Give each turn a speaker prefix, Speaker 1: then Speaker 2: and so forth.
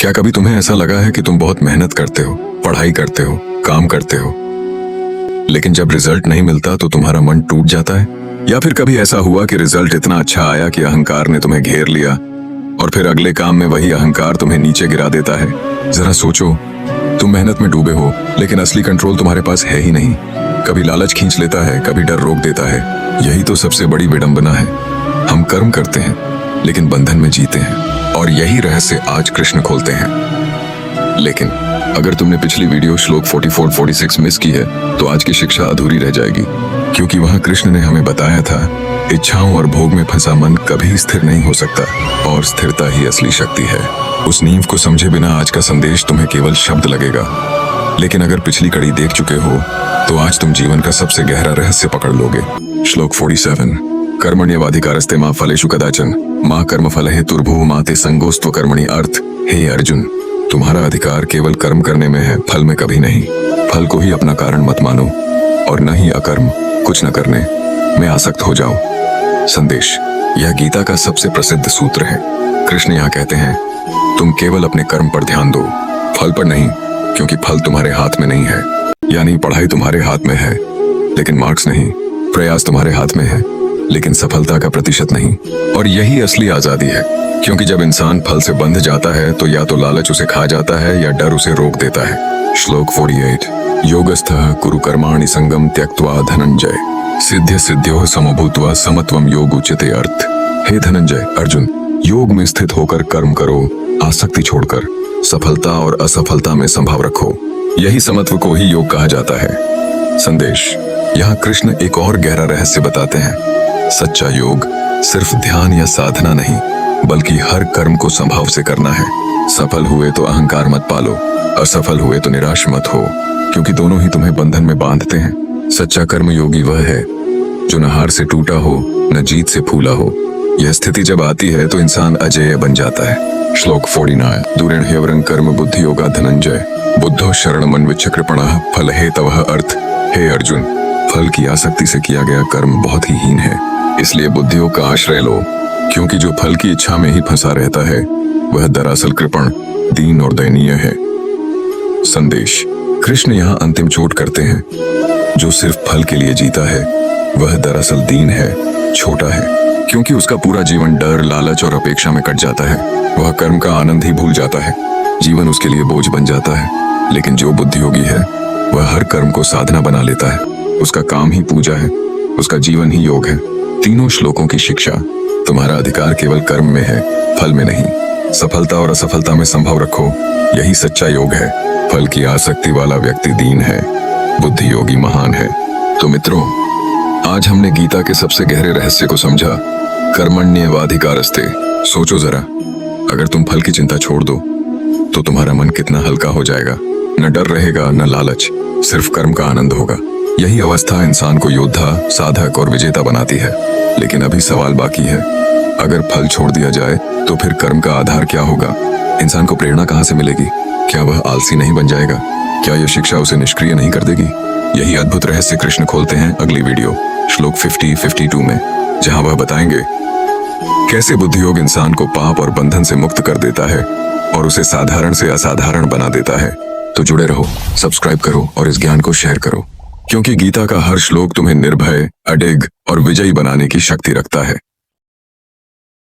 Speaker 1: क्या कभी तुम्हें ऐसा लगा है कि तुम बहुत मेहनत करते हो, पढ़ाई करते हो, काम करते हो, लेकिन जब रिजल्ट नहीं मिलता तो तुम्हारा मन टूट जाता है? या फिर कभी ऐसा हुआ कि रिजल्ट इतना अच्छा आया कि अहंकार ने तुम्हें घेर लिया और फिर अगले काम में वही अहंकार तुम्हें नीचे गिरा देता है? जरा सोचो, तुम मेहनत में डूबे हो लेकिन असली कंट्रोल तुम्हारे पास है ही नहीं। कभी लालच खींच लेता है, कभी डर रोक देता है। यही तो सबसे बड़ी विडंबना है। हम कर्म करते हैं लेकिन बंधन में जीते हैं, और यही रहस्य आज कृष्ण खोलते हैं। लेकिन अगर तुमने पिछली वीडियो श्लोक 44-46 मिस की है तो आज की शिक्षा अधूरी रह जाएगी, क्योंकि वहां कृष्ण ने हमें बताया था इच्छाओं और भोग में फंसा मन कभी स्थिर नहीं हो सकता, और स्थिरता ही असली शक्ति है। उस नींव को समझे बिना आज का संदेश तुम्हें केवल शब्द लगेगा, लेकिन अगर पिछली कड़ी देख चुके हो तो आज तुम जीवन का सबसे गहरा रहस्य पकड़ लोगे। श्लोक 47, कर्मण्येवाधिकारस्ते मा फलेषु कदाचन मा कर्मफल हेतुर्भुः मा ते संगोस्त्व कर्मणि। अर्थ, हे अर्जुन, तुम्हारा अधिकार केवल कर्म करने में है, फल में कभी नहीं। फल को ही अपना कारण मत मानो, और न ही अकर्म, कुछ न करने में आसक्त हो जाओ। संदेश, यह गीता का सबसे प्रसिद्ध सूत्र है। कृष्ण यहाँ कहते हैं, तुम केवल अपने कर्म पर ध्यान दो, फल पर नहीं, क्योंकि फल तुम्हारे हाथ में नहीं है। यानी पढ़ाई तुम्हारे हाथ में है लेकिन मार्क्स नहीं, प्रयास तुम्हारे हाथ में है लेकिन सफलता का प्रतिशत नहीं। और यही असली आजादी है, क्योंकि जब इंसान फल से बंध जाता है तो या तो लालच उसे खा जाता है या डर उसे रोक देता है। श्लोक 48, योगस्थः कुरु कर्माणि संगम त्यक्त्वा धनंजय सिद्ध्य सिद्ध्योः समभूत्वा समत्वम योग उच्यते। अर्थ, हे धनंजय, अर्जुन, योग में स्थित होकर कर्म करो, आसक्ति छोड़कर सफलता और असफलता में संभाव रखो। यही समत्व को ही योग कहा जाता है। संदेश, यहाँ कृष्ण एक और गहरा रहस्य बताते हैं। सच्चा योग सिर्फ ध्यान या साधना नहीं, बल्कि हर कर्म को संभाव से करना है। सफल हुए तो अहंकार मत पालो, असफल हुए तो निराश मत हो, क्योंकि दोनों ही तुम्हें बंधन में बांधते हैं। सच्चा कर्म योगी वह है जो न हार से टूटा हो न जीत से फूला हो। यह स्थिति जब आती है तो इंसान अजेय बन जाता है। श्लोक 49, दूरेण ह्यवरं कर्म बुद्धि योगा धनंजय बुद्धो शरण मन विचक्रपणः फल हेतवः। अर्थ, हे अर्जुन, फल की आसक्ति से किया गया कर्म बहुत ही हीन है, इसलिए बुद्धियों का आश्रय लो, क्योंकि जो फल की इच्छा में ही फंसा रहता है वह दरअसल कृपण, दीन और दयनीय है। संदेश, कृष्ण यहाँ अंतिम चोट करते हैं, जो सिर्फ फल के लिए जीता है वह दरअसल दीन है, छोटा है, क्योंकि उसका पूरा जीवन डर, लालच और अपेक्षा में कट जाता है। वह कर्म का आनंद ही भूल जाता है, जीवन उसके लिए बोझ बन जाता है। लेकिन जो बुद्धियोगी है वह हर कर्म को साधना बना लेता है, उसका काम ही पूजा है, उसका जीवन ही योग है। तीनों श्लोकों की शिक्षा, तुम्हारा अधिकार केवल कर्म में है, फल में नहीं। सफलता और असफलता में संभव रखो, यही सच्चा योग है। फल की आसक्ति वाला व्यक्ति दीन है, बुद्धि योगी महान है। तो मित्रों, आज हमने गीता के सबसे गहरे रहस्य को समझा। कर्मण्येवाधिकारस्ते। सोचो जरा, अगर तुम फल की चिंता छोड़ दो तो तुम्हारा मन कितना हल्का हो जाएगा। न डर रहेगा, न लालच, सिर्फ कर्म का आनंद होगा। यही अवस्था इंसान को योद्धा, साधक और विजेता बनाती है। लेकिन अभी सवाल बाकी है, अगर फल छोड़ दिया जाए तो फिर कर्म का आधार क्या होगा? इंसान को प्रेरणा कहाँ से मिलेगी? क्या वह आलसी नहीं बन जाएगा? क्या यह शिक्षा उसे निष्क्रिय नहीं कर देगी? यही अद्भुत रहस्य कृष्ण खोलते हैं अगली वीडियो श्लोक 50-52 में, जहां वह बताएंगे कैसे बुद्धियोग इंसान को पाप और बंधन से मुक्त कर देता है और उसे साधारण से असाधारण बना देता है। तो जुड़े रहो, सब्सक्राइब करो और इस ज्ञान को शेयर करो, क्योंकि गीता का हर श्लोक तुम्हें निर्भय, अडिग और विजयी बनाने की शक्ति रखता है।